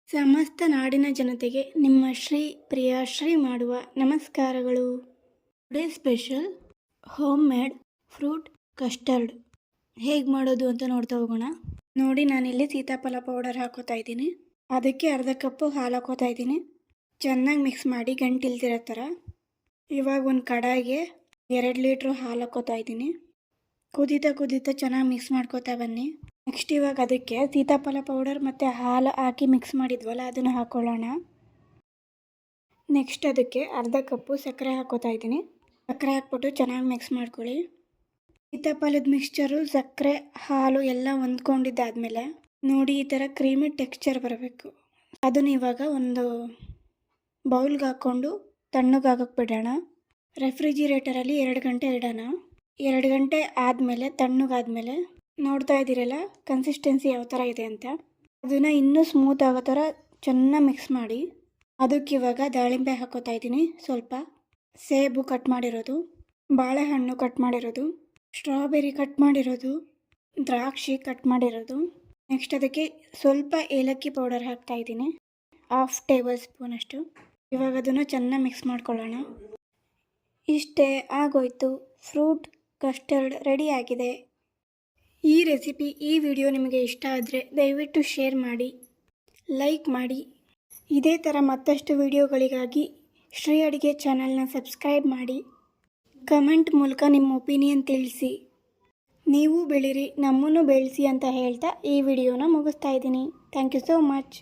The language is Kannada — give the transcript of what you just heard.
ಸಮಸ್ತ ನಾಡಿನ ಜನತೆಗೆ ನಿಮ್ಮ ಶ್ರೀ ಮಾಡುವ ನಮಸ್ಕಾರಗಳು. Today special home made fruit custard ಹೇಗೆ ಮಾಡೋದು ಅಂತ ನೋಡ್ತಾ ಹೋಗೋಣ. ನೋಡಿ, ನಾನಿಲ್ಲಿ ಸೀತಾಫಲ ಪೌಡರ್ ಹಾಕೋತಾ ಇದ್ದೀನಿ. ಅದಕ್ಕೆ ಅರ್ಧ ಕಪ್ಪು ಹಾಲು ಹಾಕೋತಾ ಇದ್ದೀನಿ. ಚೆನ್ನಾಗಿ ಮಿಕ್ಸ್ ಮಾಡಿ ಗಂಟಿಲ್ದಿರೋ ಥರ. ಇವಾಗ ಒಂದು ಕಡಾಯಿಗೆ 2 ಲೀಟ್ರ್ ಹಾಲು ಹಾಕೋತಾ ಇದ್ದೀನಿ. ಕುದೀತಾ ಚೆನ್ನಾಗಿ ಮಿಕ್ಸ್ ಮಾಡ್ಕೋತಾ ಬನ್ನಿ. ನೆಕ್ಸ್ಟ್ ಇವಾಗ ಅದಕ್ಕೆ ಸೀತಾಫಲ ಪೌಡರ್ ಮತ್ತು ಹಾಲು ಹಾಕಿ ಮಿಕ್ಸ್ ಮಾಡಿದ್ವಲ್ಲ ಅದನ್ನು ಹಾಕ್ಕೊಳ್ಳೋಣ. ನೆಕ್ಸ್ಟ್ ಅದಕ್ಕೆ ಅರ್ಧ ಕಪ್ಪು ಸಕ್ಕರೆ ಹಾಕೋತಾ ಇದ್ದೀನಿ. ಸಕ್ಕರೆ ಹಾಕ್ಬಿಟ್ಟು ಚೆನ್ನಾಗಿ ಮಿಕ್ಸ್ ಮಾಡ್ಕೊಳ್ಳಿ. ಸೀತಾಫಲದ ಮಿಕ್ಸ್ಚರು ಸಕ್ಕರೆ ಹಾಲು ಎಲ್ಲ ಹೊಂದ್ಕೊಂಡಿದ್ದಾದಮೇಲೆ ನೋಡಿ ಈ ಥರ ಕ್ರೀಮಿ ಟೆಕ್ಸ್ಚರ್ ಬರಬೇಕು. ಅದನ್ನು ಇವಾಗ ಒಂದು ಬೌಲ್ಗೆ ಹಾಕ್ಕೊಂಡು ತಣ್ಣಗಾಗಕ್ಕೆ ಬಿಡೋಣ. ರೆಫ್ರಿಜಿರೇಟರಲ್ಲಿ 2 ಗಂಟೆ ಇಡೋಣ. 2 ಗಂಟೆ ಆದಮೇಲೆ ತಣ್ಣಗಾದ್ಮೇಲೆ ನೋಡ್ತಾ ಇದ್ದೀರಲ್ಲ ಕನ್ಸಿಸ್ಟೆನ್ಸಿ ಯಾವ ಥರ ಇದೆ ಅಂತ. ಅದನ್ನು ಇನ್ನೂ ಸ್ಮೂತ್ ಆಗೋ ಥರ ಚೆನ್ನಾಗಿ ಮಿಕ್ಸ್ ಮಾಡಿ ಅದಕ್ಕೆ ಇವಾಗ ದಾಳಿಂಬೆ ಹಾಕೋತಾ ಇದ್ದೀನಿ, ಸ್ವಲ್ಪ ಸೇಬು ಕಟ್ ಮಾಡಿರೋದು, ಬಾಳೆಹಣ್ಣು ಕಟ್ ಮಾಡಿರೋದು, ಸ್ಟ್ರಾಬೆರಿ ಕಟ್ ಮಾಡಿರೋದು, ದ್ರಾಕ್ಷಿ ಕಟ್ ಮಾಡಿರೋದು. ನೆಕ್ಸ್ಟ್ ಅದಕ್ಕೆ ಸ್ವಲ್ಪ ಏಲಕ್ಕಿ ಪೌಡರ್ ಹಾಕ್ತಾ ಇದ್ದೀನಿ, 1/2 ಟೇಬಲ್ ಸ್ಪೂನ್ ಅಷ್ಟು. ಇವಾಗ ಅದನ್ನು ಚೆನ್ನಾಗಿ ಮಿಕ್ಸ್ ಮಾಡ್ಕೊಳ್ಳೋಣ. ಇಷ್ಟೇ ಆಗೋಯ್ತು, ಫ್ರೂಟ್ ಕಸ್ಟರ್ಡ್ ರೆಡಿ ಆಗಿದೆ. ಈ ರೆಸಿಪಿ, ಈ ವಿಡಿಯೋ ನಿಮಗೆ ಇಷ್ಟ ಆದರೆ ದಯವಿಟ್ಟು ಶೇರ್ ಮಾಡಿ, ಲೈಕ್ ಮಾಡಿ. ಇದೇ ಥರ ಮತ್ತಷ್ಟು ವಿಡಿಯೋಗಳಿಗಾಗಿ ಶ್ರೀ ಅಡುಗೆ ಚಾನಲ್ನ ಸಬ್ಸ್ಕ್ರೈಬ್ ಮಾಡಿ. ಕಮೆಂಟ್ ಮೂಲಕ ನಿಮ್ಮ ಒಪಿನಿಯನ್ ತಿಳಿಸಿ. ನೀವು ಬೆಳೀರಿ, ನಮ್ಮನ್ನು ಬೆಳೆಸಿ ಅಂತ ಹೇಳ್ತಾ ಈ ವಿಡಿಯೋನ ಮುಗಿಸ್ತಾ ಇದ್ದೀನಿ. Thank you so much.